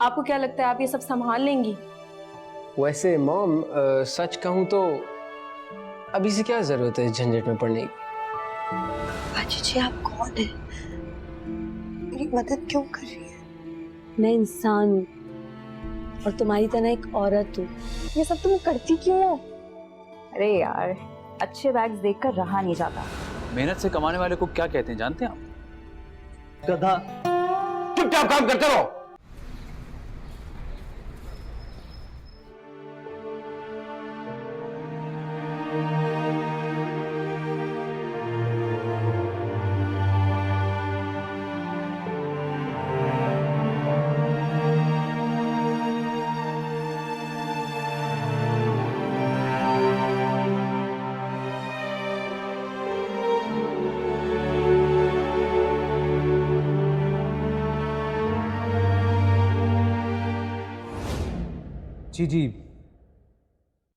आपको क्या लगता है आप ये सब संभाल लेंगी? वैसे मॉम, सच कहूँ तो अभी से क्या जरूरत है इस झंझट में पड़ने की। बाजी जी, आप कौन है? मेरी मदद क्यों कर रही है? मैं इंसान हूँ और तुम्हारी तरह एक औरत हूँ। ये सब तुम करती क्यों हो? अरे यार, अच्छे बैग्स देखकर रहा नहीं जाता। मेहनत से कमाने वाले को क्या कहते हैं जानते हैं आप? गधा। चुपचाप काम करते रहो। जी जी,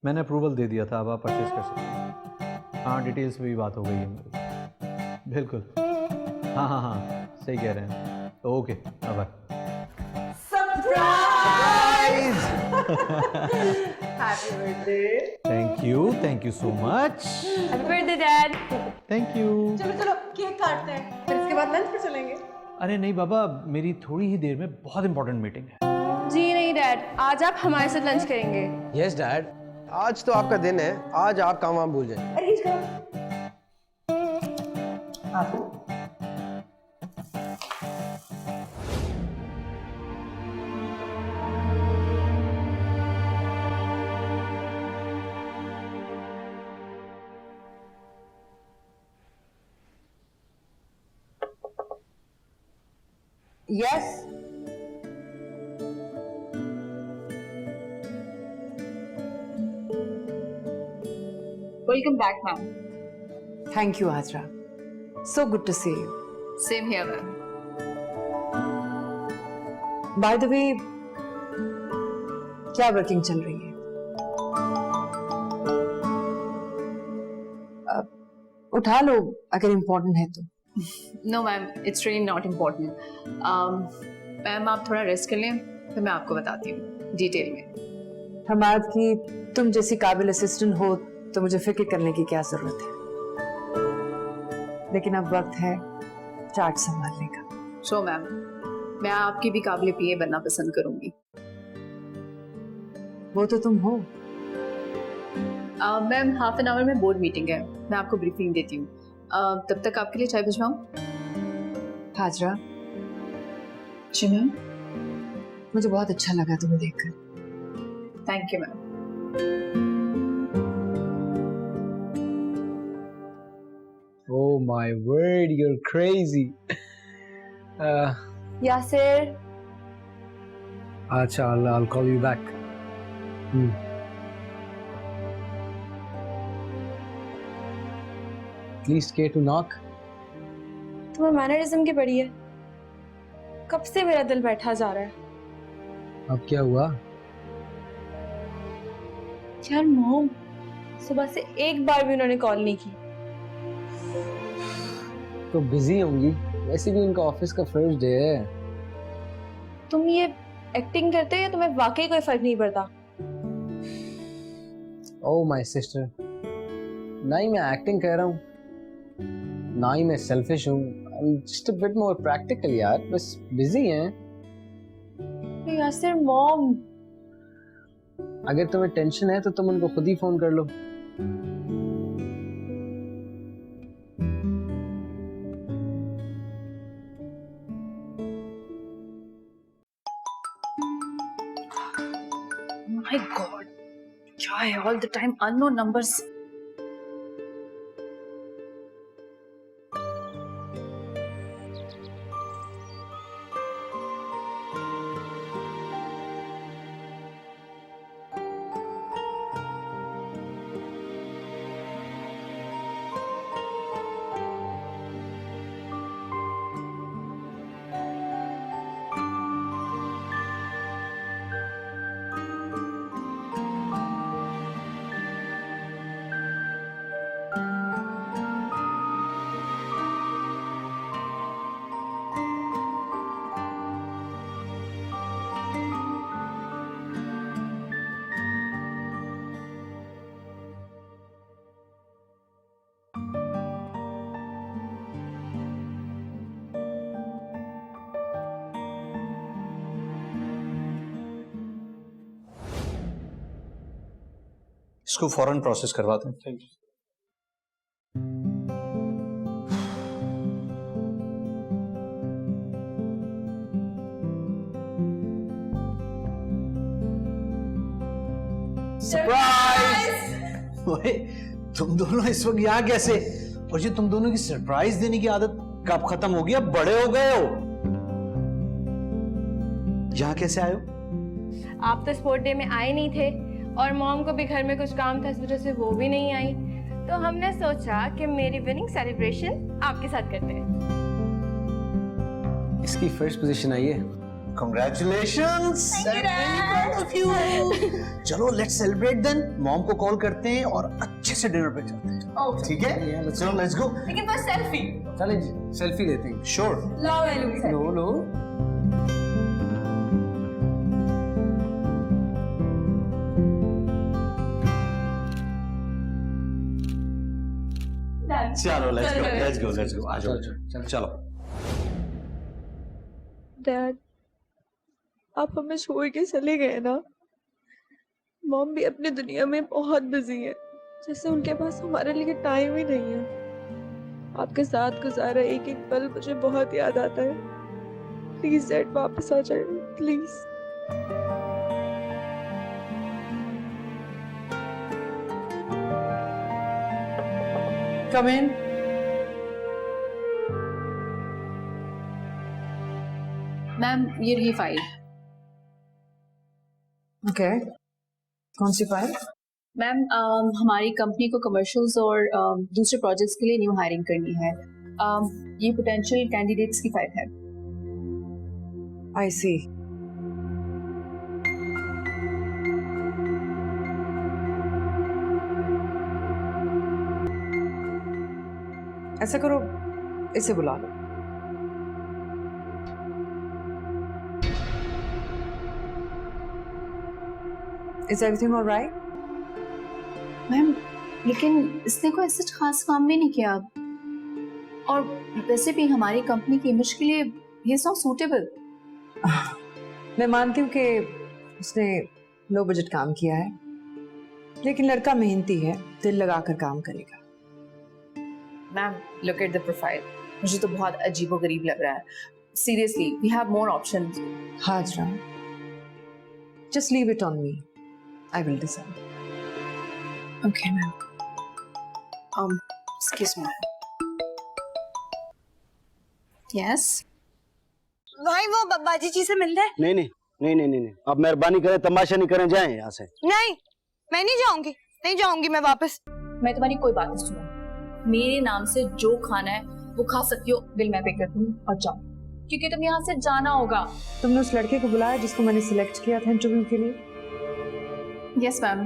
मैंने अप्रूवल दे दिया था, अब आप परचेज कर सकते हैं। हाँ, डिटेल्स पे भी बात हो गई है मेरी। बिल्कुल। हाँ हाँ हाँ, सही कह रहे हैं। Okay, bye. Surprise! Happy birthday. Thank you so much. Happy birthday dad. Thank you. चलो चलो केक काटते हैं, फिर इसके बाद लंच पर चलेंगे। अरे नहीं बाबा, मेरी थोड़ी ही देर में बहुत इंपॉर्टेंट मीटिंग है। जी नहीं डैड, आज आप हमारे साथ लंच करेंगे। यस डैड, आज तो आपका दिन है, आज आप काम वाम भूल जाए। अरेंज करो। Yes. Welcome back, ma'am. Thank you Hajra, so good to see you. Same here, ma'am. By the way, क्या वर्किंग चल रही है? उठा लो अगर इम्पोर्टेंट है तो। No, ma'am, it's really not important. Ma'am आप थोड़ा रेस्ट कर लें, फिर मैं आपको बताती हूँ डिटेल में। हमाद की तुम जैसी काबिल असिस्टेंट हो तो मुझे फिक्र करने की क्या जरूरत है, लेकिन अब वक्त है चार्ट संभालने का। सो मैम, मैं आपकी भी काबिल पीए बनना पसंद करूंगी। वो तो तुम हो। मैम हाफ एन आवर में बोर्ड मीटिंग है, मैं आपको ब्रीफिंग देती हूँ। तब तक आपके लिए चाय भिजवाऊँ? हाजरा, जी मैम। मुझे बहुत अच्छा लगा तुम्हें देखकर। Thank you ma'am. Oh my word, you're crazy. Yasir, अच्छा, I'll call you back. Please care to knock. तुम्हें मैनरिज्म की पड़ी है। कब से मेरा दिल बैठा जा रहा है। अब क्या हुआ? यार मॉम, सुबह से एक बार भी उन्होंने कॉल नहीं की। तो बिजी होंगी, वैसे भी उनका ऑफिस का फर्स्ट डे है। तुम ये एक्टिंग करते हो या तुम्हें वाकई कोई फर्क नहीं पड़ता? ओह माय सिस्टर, ना ही मैं एक्टिंग कर रहा हूँ, ना ही मैं सेल्फिश हूँ। I'm just a bit more practical यार, बस बिजी हैं। यासिर मॉम, अगर तुम्हें टेंशन है तो तुम उनको खुद ही फोन कर लो। माय गॉड, क्या है all the time unknown numbers. इसको फौरन प्रोसेस करवाते हैं। Thank you. सरप्राइज! ओए, तुम दोनों इस वक्त यहाँ कैसे? और ये तुम दोनों की सरप्राइज देने की आदत कब खत्म होगी? अब बड़े हो गए हो। यहाँ कैसे आए हो? आप तो स्पोर्ट डे में आए नहीं थे और मॉम को भी घर में कुछ काम था, इस वजह से वो भी नहीं आई। तो हमने सोचा कि मेरी विनिंग सेलिब्रेशन आपके साथ करते हैं। इसकी फर्स्ट पोजीशन आई है। Congratulations! चलो लेट्स सेलिब्रेट देन। मॉम को कॉल करते हैं और अच्छे से डिनर पे चलते हैं। ठीक है? चलो लेट्स गो। लेकिन बस सेल्फी। चले जी, सेल्फी लेते हैं। श्योर। लो मैं लूंगी सेल्फी। लो लो। चलो लेट्स गो आ जाओ। चलो। डैड, आप हमें छोड़ के चले गए ना। मॉम भी अपनी दुनिया में बहुत बिजी है, जैसे उनके पास हमारे लिए टाइम ही नहीं है। आपके साथ गुजारा एक एक पल मुझे बहुत याद आता है। प्लीज डैड, वापस आ जाए प्लीज। Come in. मैम ये रही फाइल। ओके, कौन सी फाइल? मैम हमारी कंपनी को कमर्शियल्स और दूसरे प्रोजेक्ट्स के लिए न्यू हायरिंग करनी है। ये पोटेंशियल कैंडिडेट्स की फाइल है। आई सी। ऐसा करो, इसे बुला लो। Is everything all right? Ma'am लेकिन इसने कोई ऐसा खास काम भी नहीं किया, और वैसे भी हमारी कंपनी की इमेज के लिए ये इज नॉट सूटेबल। मैं मानती हूँ कि उसने लो बजट काम किया है, लेकिन लड़का मेहनती है, दिल लगाकर काम करेगा। Ma'am look at the profile, मुझे तो बहुत अजीबोगरीब लग रहा है। Seriously we have more options. Hajra, just leave it on me. I will decide. Okay ma'am. Excuse me. Yes. भाई वो बाजी जी से मिलना है। नहीं, अब मेहरबानी करें, तमाशा नहीं करें, जाएं यहाँ से। नहीं, मैं नहीं जाऊंगी मैं वापस। मैं तुम्हारी कोई बात नहीं सुनूंगी। मेरे नाम से जो खाना है वो खा सकती हो, बिल मैं पे कर दूँ और जाओ, क्योंकि तुम यहाँ से जाना होगा। तुमने उस लड़के को बुलाया जिसको मैंने सिलेक्ट किया था इंटरव्यू के लिए? Yes ma'am.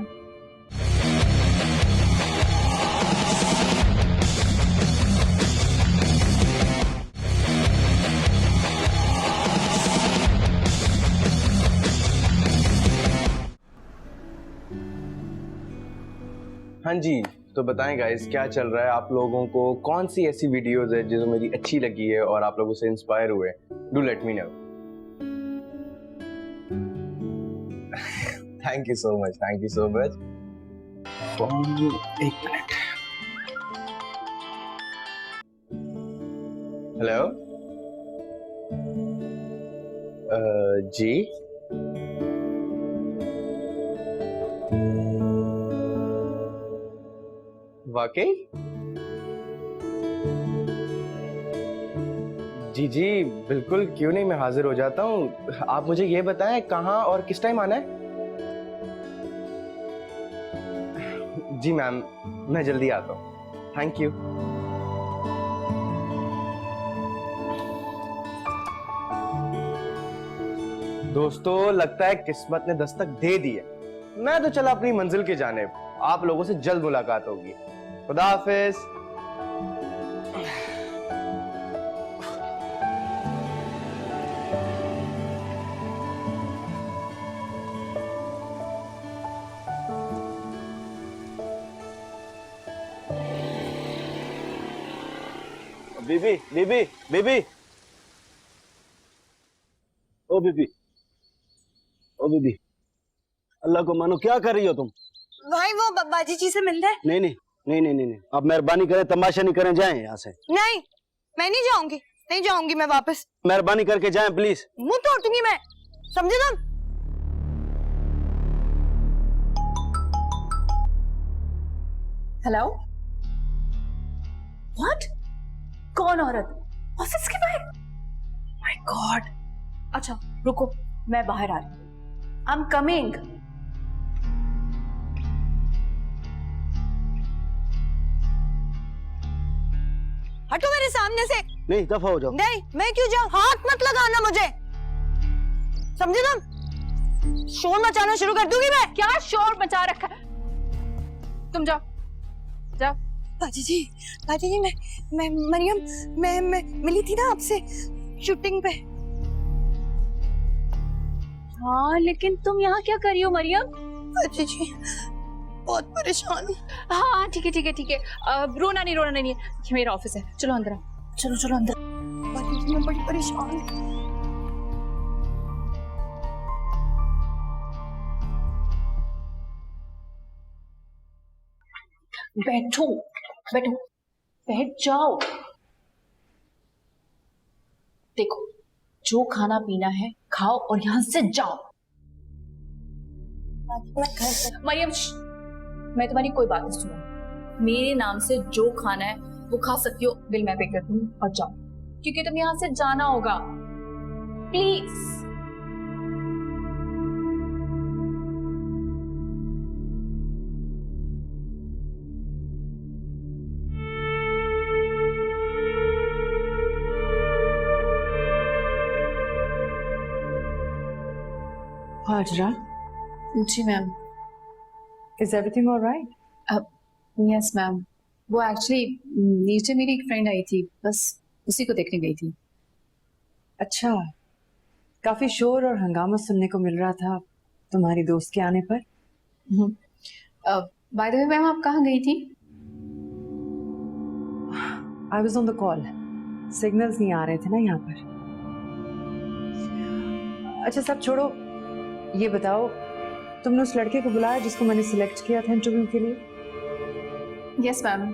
हाँ जी, तो बताएं गाइस क्या चल रहा है? आप लोगों को कौन सी ऐसी वीडियोस है जो मेरी अच्छी लगी है और आप लोगों से इंस्पायर हुए? Do let me know. Thank you so much. एक मिनट। हेलो जी, वाकई? जी बिल्कुल, क्यों नहीं, मैं हाजिर हो जाता हूँ। आप मुझे ये बताएं कहाँ और किस टाइम आना है? जी मैम, मैं जल्दी आता हूँ। Thank you. दोस्तों, लगता है किस्मत ने दस्तक दे दी है। मैं तो चला अपनी मंजिल की जानिब। आप लोगों से जल्द मुलाकात होगी। खुदा हाफिज। बीबी, ओ बीबी, अल्लाह को मानो, क्या कर रही हो तुम? भाई वो बाजी जी से मिलना है। नहीं नहीं नहीं नहीं नहीं नहीं, आप मेहरबानी करें, तमाशा नहीं करें, जाएं यहाँ से। नहीं, मैं नहीं जाऊंगी, नहीं जाऊंगी मैं वापस। मेहरबानी करके जाएं प्लीज। मुंह तोड़ दूंगी मैं, समझे तुम? Hello, what? कौन औरत? ऑफिस के बाहर? My God. अच्छा रुको, मैं बाहर आ रही हूँ। आई एम कमिंग। हटो मेरे सामने से। नहीं, दफा हो जाओ। नहीं, मैं क्यों जाऊं? हाथ मत लगाना मुझे, समझे तुम? शोर मचाना शुरू कर दूंगी मैं। क्या शोर मचा रखा है? तुम जाओ जाओ। बाजी जी, मैं मरियम, मैं मिली थी ना आपसे शूटिंग पे। हाँ लेकिन तुम यहाँ क्या कर रही हो मरियम? बाजी जी बहुत परेशान हूँ। हाँ ठीक है ठीक है ठीक है, रोना नहीं है, ये मेरा ऑफिस है, चलो अंदर आओ, चलो चलो अंदर। बाजी जी मैं बड़ी परेशान हूँ। बैठो बैठो, बैठ जाओ। देखो, जो खाना पीना है खाओ और यहाँ से जाओ। मरियम, मैं तुम्हारी कोई बात नहीं सुनूंगी। मेरे नाम से जो खाना है वो खा सकती हो, बिल मैं पे कर दूंगी और जाओ, क्योंकि तुम्हें यहाँ से जाना होगा, प्लीज। हाजरा, जी ma'am. Is everything alright? Yes ma'am, वो एक्चुअली नीचे मेरी एक फ्रेंड आई थी, बस उसी को देखने गई थी। अच्छा, काफी शोर और हंगामा सुनने को मिल रहा था तुम्हारी दोस्त के आने पर। बाय द वे मैम, आप कहाँ गई थी? I was on the call, signals नहीं आ रहे थे ना यहाँ पर। अच्छा सब छोड़ो, ये बताओ तुमने उस लड़के को बुलाया जिसको मैंने सिलेक्ट किया था इंटरव्यू के लिए? Yes ma'am.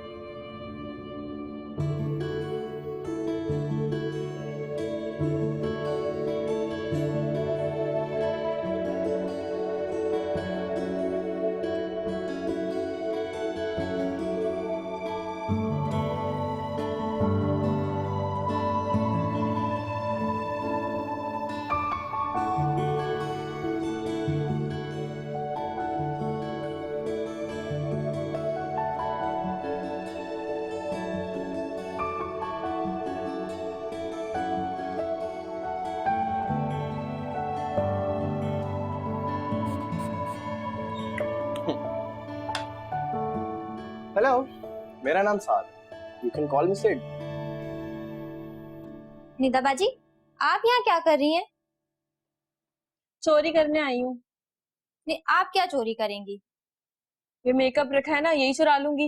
हेलो, मेरा नाम Saad, you can call me Sid. Nida बाजी, आप यहाँ क्या कर रही हैं? चोरी करने आई हूँ। नहीं, आप क्या चोरी करेंगी? ये मेकअप रखा है ना, यही चुरा लूंगी।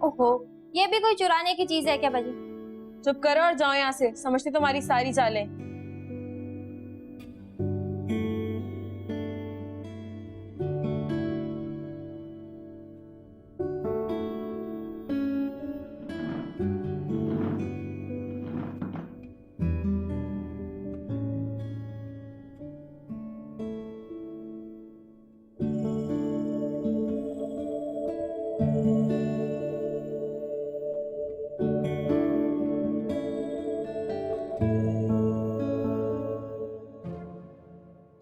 ओहो, ये भी कोई चुराने की चीज है क्या बाजी? चुप करो और जाओ यहाँ से, समझती तुम्हारी सारी चालें।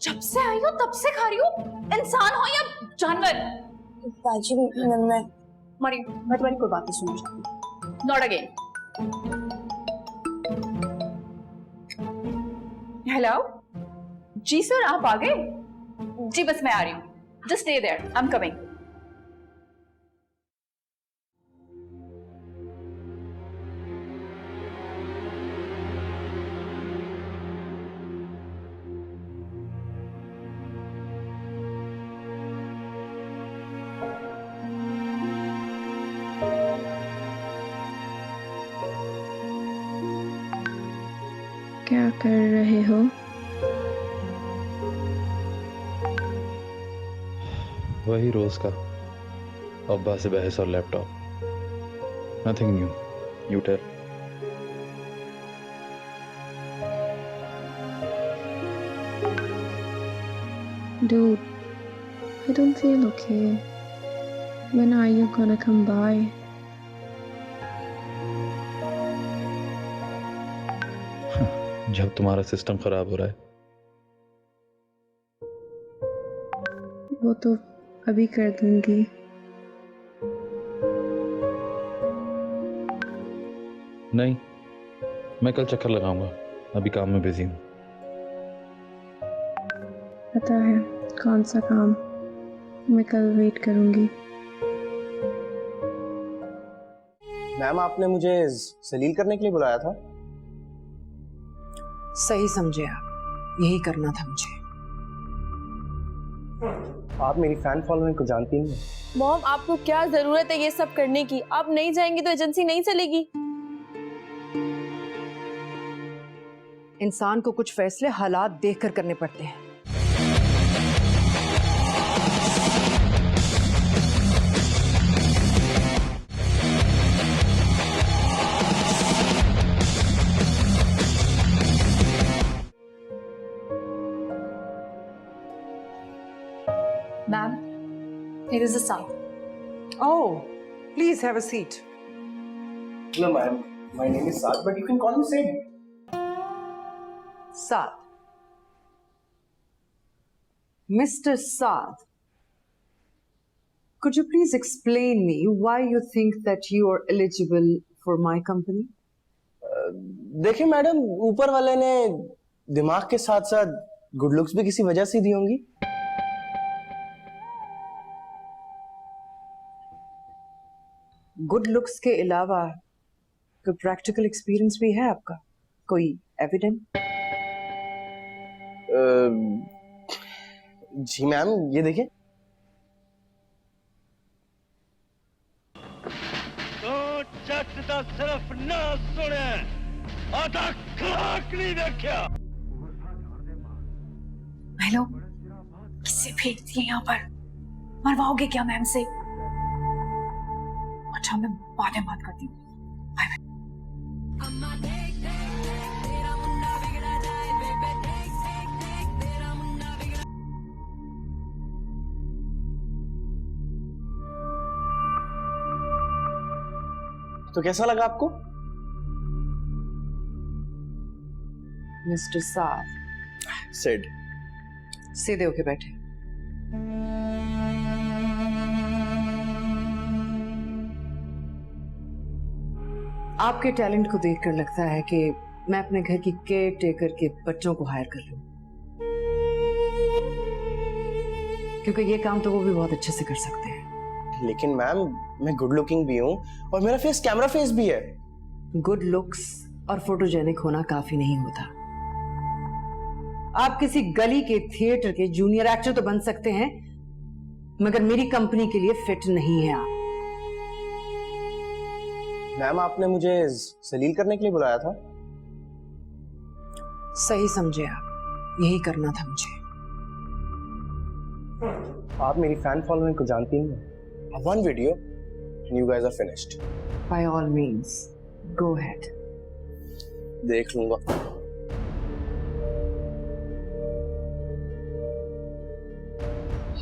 जब से आई हो तब से खा रही हो, इंसान हो या जानवर? बाजी मैं मरियम, मैं तुम्हारी कोई बात नहीं सुनना चाहती। Not again. हेलो जी सर, आप आ गए? जी बस मैं आ रही हूँ, just stay there, I am coming. क्या कर रहे हो? वही रोज का, अब्बा से बहस और laptop. Nothing new, you tell. Dude, I don't feel okay. When are you gonna come by? जब तुम्हारा सिस्टम खराब हो रहा है। वो तो अभी कर दूंगी। नहीं, मैं कल चक्कर लगाऊंगा, अभी काम में बिजी हूँ। पता है कौन सा काम? मैं कल वेट करूंगी। मैम आपने मुझे जलील करने के लिए बुलाया था। सही समझे आप, यही करना था मुझे। आप मेरी फैन फॉलोइंग को जानती नहीं। मॉम, आपको क्या जरूरत है ये सब करने की? आप नहीं जाएंगी तो एजेंसी नहीं चलेगी। इंसान को कुछ फैसले हालात देखकर करने पड़ते हैं। Ma'am, here is the sign. Oh, please have a seat. No ma'am, my name is Saad, but you can call me Sid. Saad. Mr. Saad, could you please explain me why you think that you are eligible for my company? देखिए madam, ऊपर वाले ने दिमाग के साथ साथ good looks भी किसी वजह से दी होंगी। गुड लुक्स के अलावा कोई प्रैक्टिकल एक्सपीरियंस भी है आपका? कोई एविडेंस? जी मैम, ये देखिए। तो जट दा सिर्फ ना सुने, आधा खाक नहीं देखा। हेलो, किससे भेज दिए यहाँ पर? मरवाओगे क्या मैम से? अच्छा, मैं बाद में बात करती हूँ। तो कैसा लगा आपको? मिस्टर साद, सिड। सीधे होके बैठे। आपके टैलेंट को देखकर लगता है कि मैं अपने घर की केयर टेकर के बच्चों को हायर कर लूं, क्योंकि ये काम तो वो भी बहुत अच्छे से कर सकते हैं। लेकिन मैम, मैं गुड लुकिंग भी हूँ और मेरा फेस कैमरा फेस भी है। गुड लुक्स और फोटोजेनिक होना काफी नहीं होता। आप किसी गली के थिएटर के जूनियर एक्टर तो बन सकते हैं, मगर मेरी कंपनी के लिए फिट नहीं है आप। मैम आपने मुझे जलील करने के लिए बुलाया था। सही समझे आप, यही करना था मुझे। आप मेरी फैन फॉलोइंग को जानती नहीं। One video and you guys are finished. By all means, go ahead. देख लूंगा।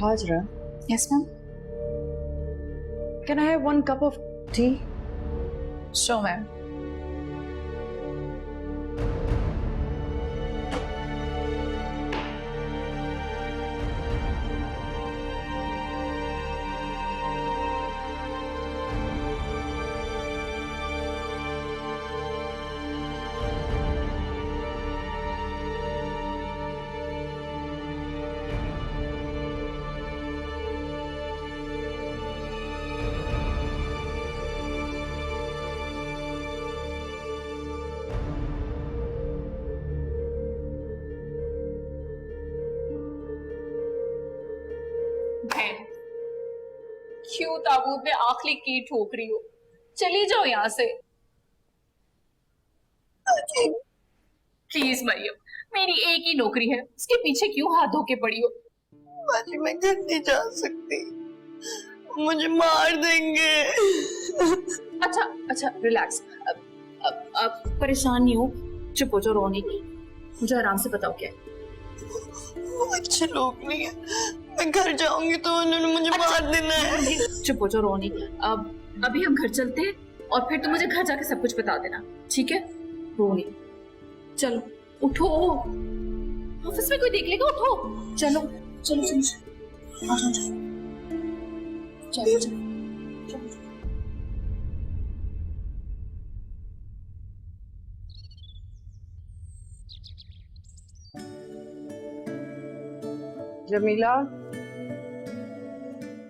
Hajra. Yes, ma'am. Can I have 1 cup of tea? Sure, ma'am. क्यों ताबूत में आखिरी की ठोक रही हो? चली जाओ यहाँ से प्लीज। मरियम, मेरी एक ही नौकरी है, उसके पीछे क्यों हाथ धो के पड़ी हो? बाजी मैं घर नहीं जा सकती, मुझे मार देंगे। अच्छा अच्छा रिलैक्स, अब परेशान नहीं हो, चुप हो जाओ, रो नहीं, मुझे आराम से बताओ क्या है। वो अच्छे लोग नहीं है, मैं घर जाऊंगी तो उन्होंने मुझे मार देना है। चुप हो जाओ, रो नहीं। अब अभी हम घर चलते हैं और फिर तुम मुझे घर जाके सब कुछ बता देना, ठीक है? रो नहीं, चलो उठो, ऑफिस में कोई देख लेगा, उठो, चलो चलो चलो चलो चलो चलो। जमीला,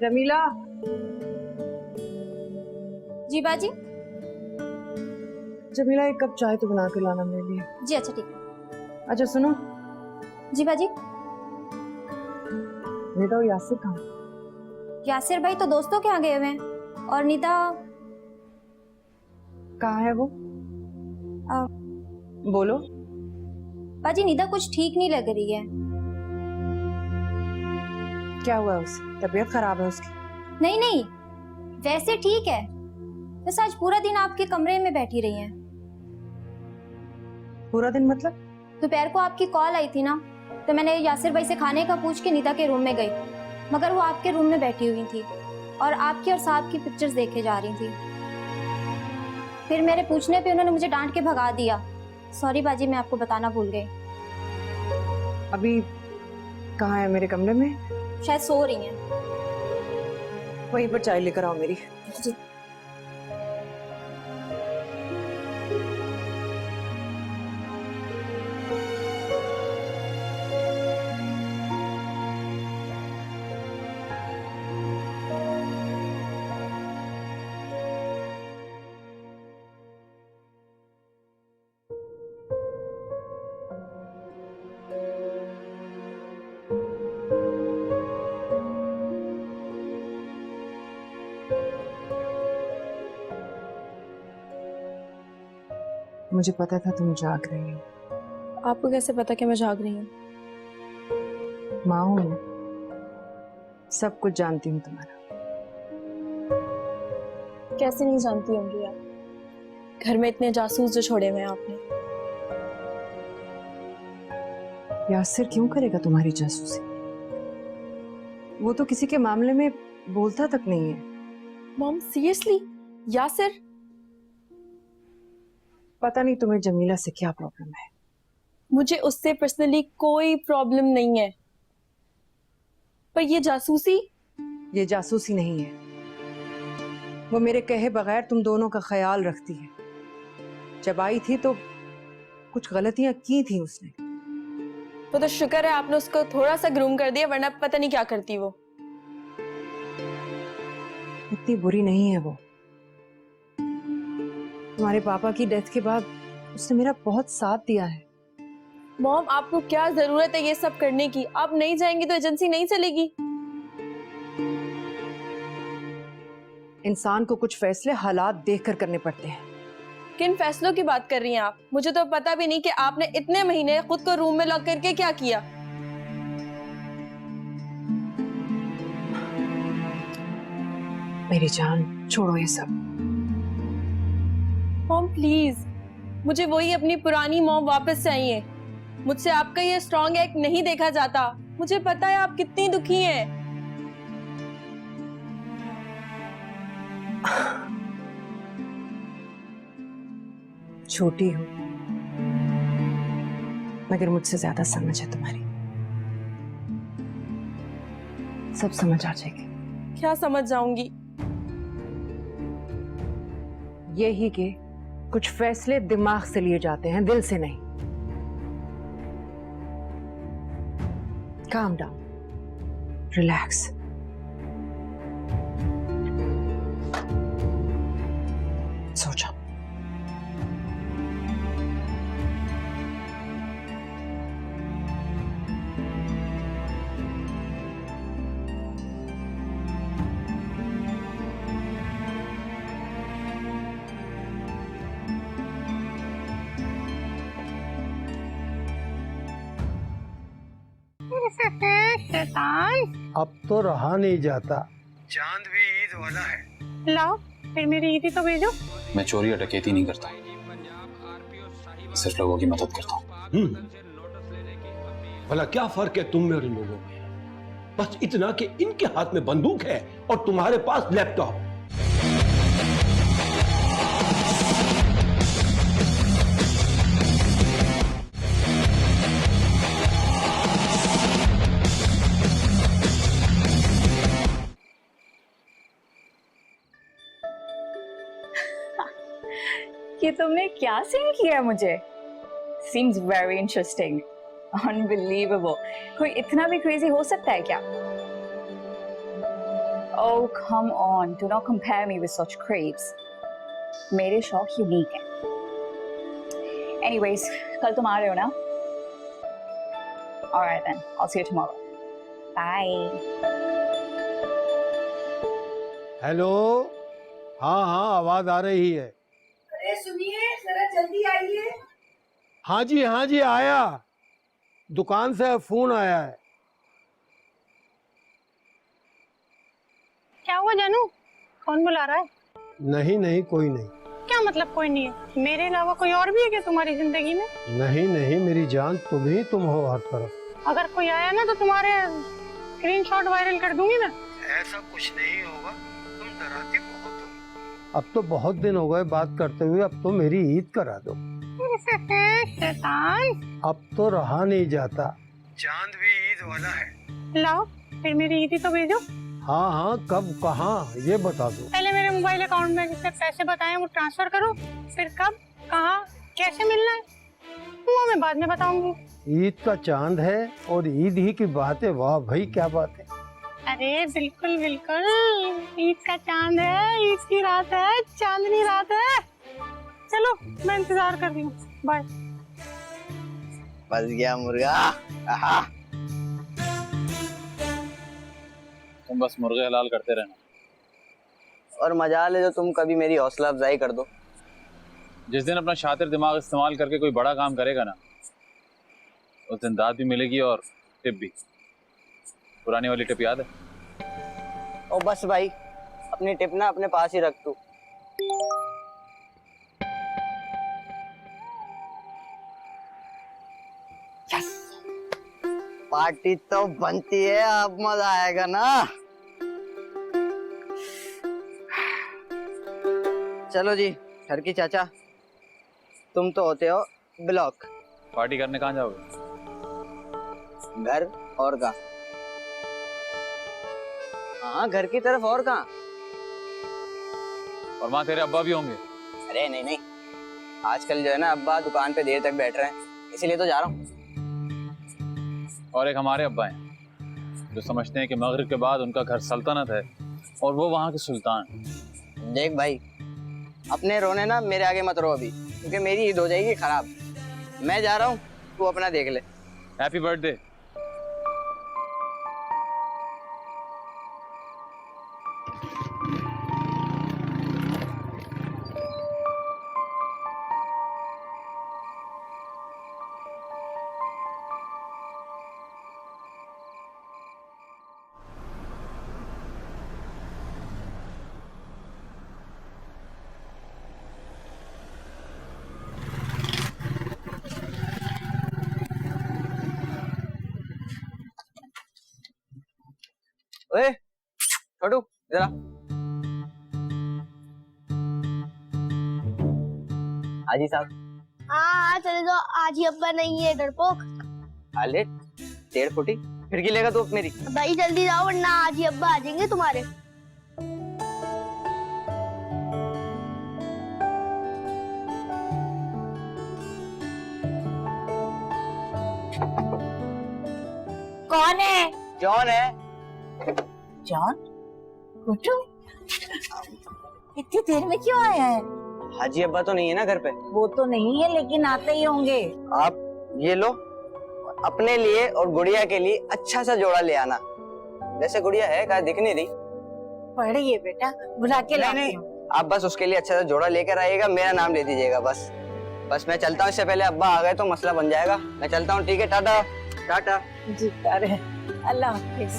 जमीला, जी बाजी। जमीला एक कप चाय तो बना के लाना मेरे लिए। जी अच्छा ठीक है। अच्छा सुनो, जी बाजी। निदा और यासिर कहाँ? यासिर भाई तो दोस्तों के यहाँ गए हुए हैं, और निदा कहाँ है वो? बोलो। बाजी निदा कुछ ठीक नहीं लग रही है। क्या हुआ उसे? तबीयत खराब है उसकी? नहीं नहीं, वैसे ठीक है, बस आज पूरा दिन आपके कमरे में बैठी रही हैं। पूरा दिन मतलब? दोपहर को आपकी कॉल आई थी ना, तो मैंने यासिर भाई से खाने का पूछ के निदा के रूम में गई, मगर वो आपके रूम में बैठी हुई थी और आपकी और साहब की पिक्चर्स देखे जा रही थी। फिर मेरे पूछने पे उन्होंने मुझे डांट के भगा दिया। सॉरी बाजी, मैं आपको बताना भूल गई। अभी कहाँ है? मेरे कमरे में? शायद सो रही हैं। वहीं पर चाय लेकर आओ मेरी। जी। मुझे पता था तुम जाग रही हो। आपको कैसे पता कि मैं जाग रही हूँ? माँ हूं मैं, सब कुछ जानती हूँ तुम्हारा। कैसे नहीं जानती होंगी आप? घर में इतने जासूस जो छोड़े हुए हैं आपने। यासिर क्यों करेगा तुम्हारी जासूसी? वो तो किसी के मामले में बोलता तक नहीं है। Mom seriously? यासिर? पता नहीं तुम्हें जमीला से क्या प्रॉब्लम है। मुझे उससे पर्सनली कोई प्रॉब्लम नहीं है, पर ये जासूसी? ये जासूसी नहीं है, वो मेरे कहे बगैर तुम दोनों का ख्याल रखती है। जब आई थी तो कुछ गलतियां की थी उसने। वो तो शुक्र है आपने उसको थोड़ा सा ग्रूम कर दिया, वरना पता नहीं क्या करती वो। इतनी बुरी नहीं है वो। तुम्हारे पापा की डेथ के बाद उसने मेरा बहुत साथ दिया है। मॉम आपको क्या जरूरत है ये सब करने की? आप नहीं जाएंगी तो एजेंसी नहीं चलेगी। इंसान को कुछ फैसले हालात देखकर करने पड़ते हैं। किन फैसलों की बात कर रही हैं आप? मुझे तो पता भी नहीं कि आपने इतने महीने खुद को रूम में लॉक करके क्या किया। मेरी जान, छोड़ो ये सब। मॉम प्लीज, मुझे वही अपनी पुरानी मॉम वापस चाहिए। मुझसे आपका ये स्ट्रॉन्ग एक्ट नहीं देखा जाता। मुझे पता है आप कितनी दुखी हैं। छोटी हूं, मगर मुझसे ज्यादा समझ है तुम्हारी। सब समझ आ जाएगी। क्या समझ जाऊंगी? यही कि कुछ फैसले दिमाग से लिए जाते हैं, दिल से नहीं। Calm down, relax. सो जाओ। शैतान। अब तो रहा नहीं जाता, चांद भी ईद वाला है। लाओ फिर मेरी ईदी तो भेजो। मैं चोरी और डकैती नहीं करता, सिर्फ लोगों की मदद करता हूँ। भला क्या फर्क है तुम में और इन लोगों में? बस इतना कि इनके हाथ में बंदूक है और तुम्हारे पास लैपटॉप। कि तुमने क्या सीन किया मुझे? Seems very interesting, unbelievable. कोई इतना भी crazy हो सकता है क्या? Oh come on, do not compare me with such creeps. मेरे शौक यूनिक हैं. Anyways, कल तुम आ रहे हो ना? Alright then, I'll see you tomorrow. Bye. Hello, हाँ हाँ आवाज आ रही है। अरे सुनिए जरा जल्दी आइए। हाँ जी आया, दुकान से फोन आया है। क्या हुआ जानू, कौन बुला रहा है? नहीं कोई नहीं। क्या मतलब कोई नहीं है? मेरे अलावा कोई और भी है क्या तुम्हारी जिंदगी में? नहीं मेरी जान, तुम ही तुम हो हर तरफ। अगर कोई आया ना तो तुम्हारे स्क्रीनशॉट वायरल कर दूंगी मैं। ऐसा कुछ नहीं होगा, तुम डराती बहुत हो। अब तो बहुत दिन हो गए बात करते हुए, अब तो मेरी ईद करा दो। शैतान। अब तो रहा नहीं जाता, चांद भी ईद वाला है। लाओ फिर मेरी ईदी तो भेजो। हाँ कब कहाँ ये बता दो। पहले मेरे मोबाइल अकाउंट में जितने पैसे बताए वो ट्रांसफर करो, फिर कब कहाँ कैसे मिलना है वो मैं बाद में बताऊंगी। ईद का चांद है और ईद ही की बात है। वाह भाई क्या बात है। अरे बिल्कुल बिल्कुल, ईद का चांद है, ईद की रात है, चांदनी रात है। चलो मैं इंतजार कर रही हूँ, बाय। बस गया मुर्गा। आहा। तुम बस मुर्गे हलाल करते रहना और मजा ले जो तुम कभी मेरी हौसला अफजाई कर दो। जिस दिन अपना शातिर दिमाग इस्तेमाल करके कोई बड़ा काम करेगा ना, उस दिन दाद भी मिलेगी और टिप भी। पुरानी वाली टिप याद है? ओ बस भाई, अपनी टिप ना अपने पास ही रख तू। पार्टी तो बनती है, अब मजा आएगा ना। चलो जी घर की चाचा, तुम तो होते हो ब्लॉक। पार्टी करने कहाँ जाओगे? घर और कहाँ? हाँ घर की तरफ, और कहाँ? और वहाँ तेरे अब्बा भी होंगे। अरे नहीं, आजकल जो है ना अब्बा दुकान पे देर तक बैठ रहे हैं, इसीलिए तो जा रहा हूँ। और एक हमारे अब्बा हैं जो समझते हैं कि मगरिब के बाद उनका घर सल्तनत है और वो वहाँ के सुल्तान। देख भाई, अपने रोने ना मेरे आगे मत रो अभी, क्योंकि मेरी ईद हो जाएगी खराब। मैं जा रहा हूँ, तू अपना देख ले। Happy birthday. ओए छोटू जरा। हाजी साहब। हाँ चले जाओ, आज ही अब्बा नहीं है डरपोक। अरे 1.5 फुटी फिर की लेगा तू मेरी? भाई जल्दी जाओ वरना आज ही अब्बा आ जाएंगे तुम्हारे। कौन है? जॉन है। जॉन? कुटू? इतनी देर में क्यों आया है? हाजी अब्बा तो नहीं है ना घर पे? वो तो नहीं है लेकिन आते ही होंगे। आप ये लो, अपने लिए और गुड़िया के लिए अच्छा सा जोड़ा ले आना। वैसे गुड़िया है कहाँ दिख नहीं रही। पढ़िए बेटा, बुला के लाती हूँ। आप बस उसके लिए अच्छा सा जोड़ा लेकर आइएगा, मेरा नाम ले दीजिएगा बस। मैं चलता हूँ, इससे पहले अब्बा आ गए तो मसला बन जाएगा। मैं चलता हूँ, ठीक है, टाटा टाटा। जी अरे अल्लाह हाफिज।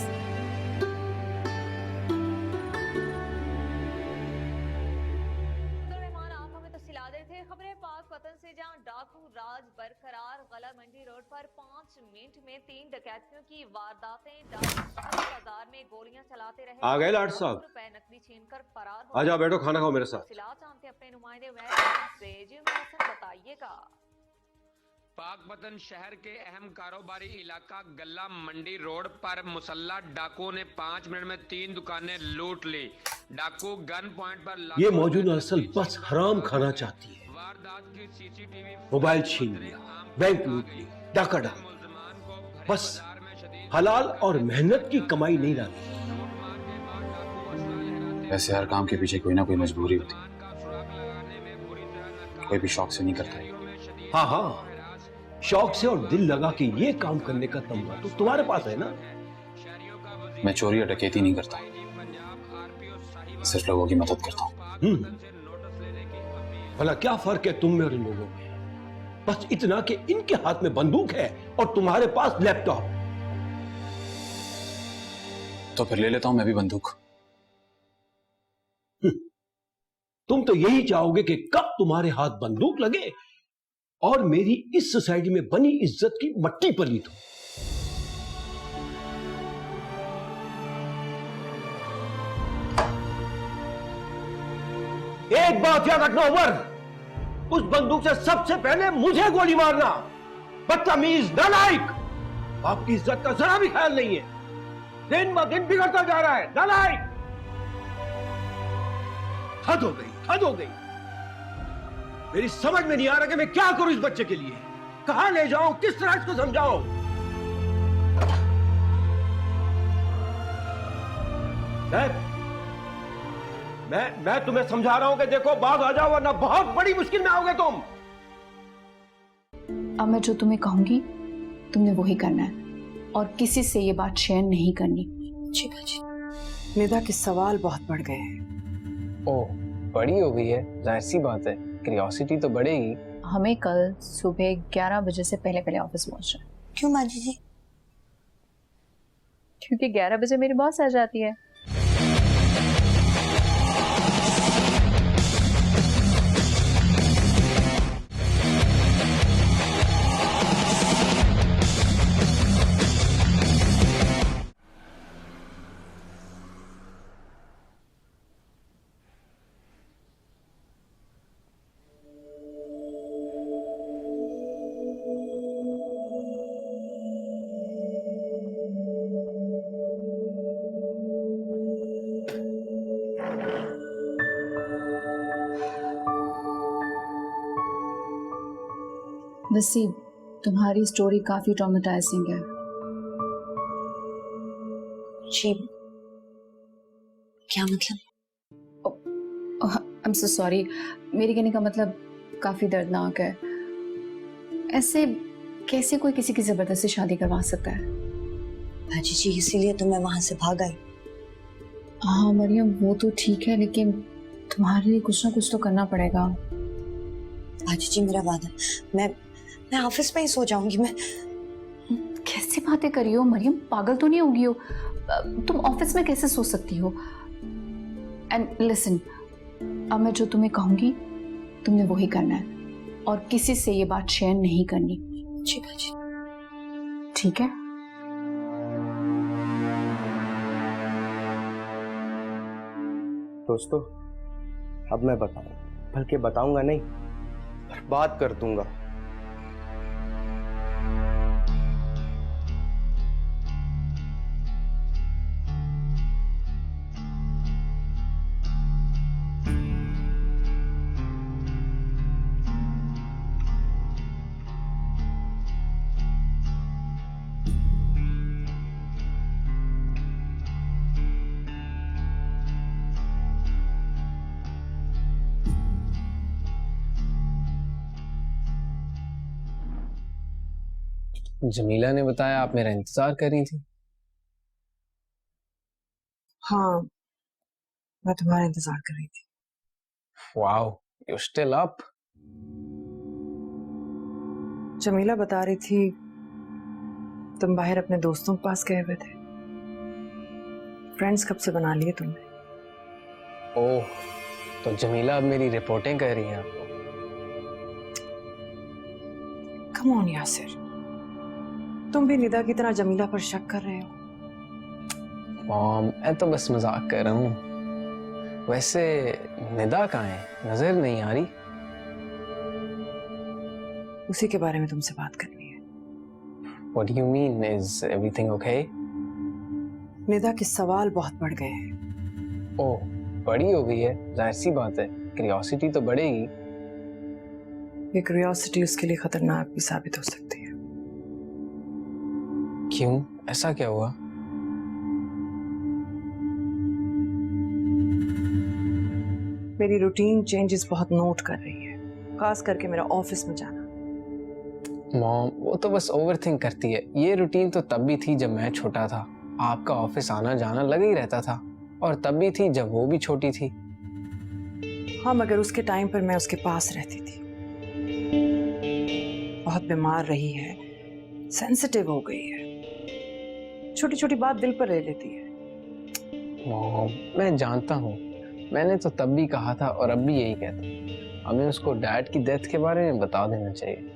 खबरें पाक पतन से, जहां डाकू राज बरकरार। गला मंडी रोड पर 5 मिनट में 3 डकैतियों की वारदातें। डाकू बाजार में गोलियां चलाते रहे। आ गए लाट साहब। रुपए नकदी छीनकर फरार हो। आ जाओ बैठो, खाना खाओ मेरे साथ। तफसीलात जानते अपने नुमाइंदे महसूस से। जी हसन बताइएगा। पाकपतन शहर के अहम कारोबारी इलाका गल्ला मंडी रोड पर मुसल्ला डाकुओं ने 5 मिनट में 3 दुकानें लूट ली। डाकू गन पॉइंट पर ये मौजूद असल बस हराम खाना चाहती है। मोबाइल छीन लिया, बैंक लूट ली, डाका डाल, बस हलाल और मेहनत की कमाई नहीं लाती। वैसे हर काम के पीछे कोई ना कोई मजबूरी होती है, कोई भी शौक से नहीं करता। हाँ हाँ, शौक से और दिल लगा के ये काम करने का तमगा तो तुम्हारे पास है ना। मैं चोरी या डकैती नहीं करता, सिर्फ लोगों की मदद करता हूँ। भला क्या फर्क है तुम में और इन लोगों में? बस इतना कि इनके हाथ में बंदूक है और तुम्हारे पास लैपटॉप। तो फिर ले लेता हूं मैं भी बंदूक। तुम तो यही चाहोगे कि कब तुम्हारे हाथ बंदूक लगे और मेरी इस सोसाइटी में बनी इज्जत की मट्टी पलीत हो। एक बात याद रखना उमर, उस बंदूक से सबसे पहले मुझे गोली मारना। बदतमीज, नालायक, आपकी इज्जत का जरा भी ख्याल नहीं है। दिन ब दिन बिगड़ता जा रहा है, नालायक। हद हो गई, हद हो गई। मेरी समझ में नहीं आ रहा कि मैं क्या करूं इस बच्चे के लिए। कहां ले जाऊं, किस तरह इसको समझाऊं। मैं तुम्हें समझा रहा हूं कि देखो बाग आ जाओ वरना बहुत बड़ी मुश्किल में आओगे तुम। अब मैं जो तुम्हें कहूंगी तुमने वही करना है और किसी से ये बात शेयर नहीं करनी। जी बाजी। निदा के सवाल बहुत बढ़ गए हैं। ओह, बड़ी हो गई है, जाहिर सी बात है, क्यूरियोसिटी तो बढ़ेगी। हमें कल सुबह 11 बजे से पहले पहले ऑफिस पहुंचना है। क्यों माजी जी? क्योंकि 11 बजे मेरी बॉस आ जाती है। वैसे तुम्हारी स्टोरी काफी ट्रॉमेटाइजिंग है। जी क्या मतलब? आई एम सो सॉरी, मेरे कहने का मतलब काफी दर्दनाक है। ऐसे कैसे कोई किसी की जबरदस्ती शादी करवा सकता है? भाजी जी इसीलिए तो मैं वहां से भाग आई। हाँ मरियम, वो तो ठीक है, लेकिन तुम्हारे लिए कुछ ना कुछ तो करना पड़ेगा। भाजी जी मेरा वादा, मैं ऑफिस में ही सो जाऊंगी। मैं कैसी बातें करी हो मरियम, पागल तो नहीं होगी हो? तुम ऑफिस में कैसे सो सकती हो? एंड लिसन, अब मैं जो तुम्हें कहूंगी तुमने वही करना है और किसी से ये बात शेयर नहीं करनी। जी भाजी। ठीक है? दोस्तों, अब मैं बताऊं, बल्कि बताऊंगा नहीं, बर्बाद कर दूंगा। जमीला ने बताया आप मेरा इंतजार कर रही थी। हाँ, मैं तुम्हारा इंतजार कर रही थी। Wow, you still up. Jamila बता रही थी तुम बाहर अपने दोस्तों के पास गए हुए थे। फ्रेंड्स कब से बना लिए तुमने? ओह, तो जमीला अब मेरी रिपोर्टिंग कर रही है आपको? कम ऑन यासिर, तुम भी निदा की तरह जमीला पर शक कर रहे हो? मॉम, मैं तो बस मजाक कर रहा हूँ। वैसे निदा कहाँ है? नजर नहीं आ रही। उसी के बारे में तुमसे बात करनी है। What do you mean? Is everything okay? Nida के सवाल बहुत बढ़ गए हैं। ओह, बड़ी हो गई है, जाहिर सी बात है, क्यूरियोसिटी तो बढ़ेगी। ये क्यूरियोसिटी उसके लिए खतरनाक भी साबित हो सकती है। क्यों? ऐसा क्या हुआ? मेरी रूटीन चेंजेस बहुत नोट कर रही है, खास करके मेरा ऑफिस में जाना। मॉम, वो तो बस ओवरथिंक करती है। ये रूटीन तो तब भी थी जब मैं छोटा था। आपका ऑफिस आना जाना लगा ही रहता था, और तब भी थी जब वो भी छोटी थी। हाँ, मगर उसके टाइम पर मैं उसके पास रहती थी। बहुत बीमार रही है, सेंसिटिव हो गई है, छोटी छोटी बात दिल पर ले लेती है। मॉम, मैं जानता हूँ, मैंने तो तब भी कहा था और अब भी यही कहता हूँ, हमें उसको डैड की डेथ के बारे में बता देना चाहिए।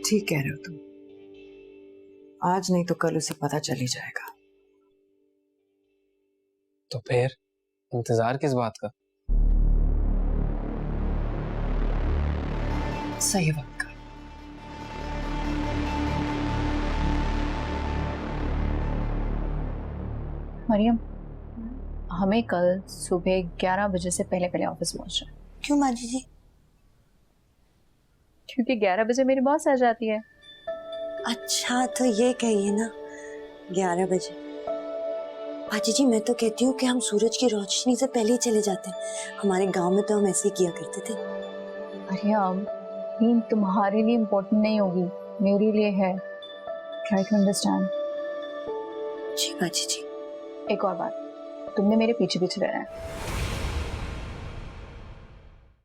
ठीक कह रहे हो तुम, आज नहीं तो कल उसे पता चल ही जाएगा। तो फिर इंतजार किस बात का? सही वक्त का। मरियम, हमें कल सुबह 11 बजे से पहले पहले ऑफिस पहुंचना है। क्यों माजी जी? क्योंकि 11 बजे मेरी बॉस आ जाती है। अच्छा, तो ये कहिए ना 11 बजे। माजी जी, मैं तो कहती हूँ कि हम सूरज की रोशनी से पहले ही चले जाते हैं। हमारे गांव में तो हम ऐसे ही किया करते थे। मरियम, नींद तुम्हारे लिए इम्पोर्टेंट नहीं होगी, मेरे लिए है। Try to understand. जी माजी जी। एक और बात, तुमने मेरे पीछे पीछे रहना है।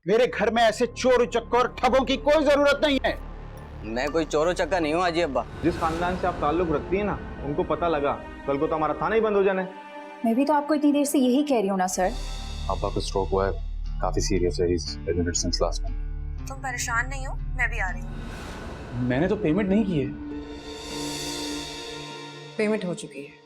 मेरे घर में ऐसे चोर चक्कर और ठगों की कोई जरूरत नहीं है। मैं कोई चोरो चक्का नहीं हूँ आजी अब्बा। जिस खानदान से आप ताल्लुक रखती है ना, उनको पता लगा कल को तो हमारा थाना ही बंद हो जाना है। मैं भी तो आपको इतनी देर से यही कह रही हूँ ना सर। अब्बा को स्ट्रोक हुआ है, काफी सीरियस है, he's admitted since last night। तुम परेशान नहीं हो, मैं भी आ रही हूँ। मैंने तो पेमेंट नहीं की है। पेमेंट हो चुकी है।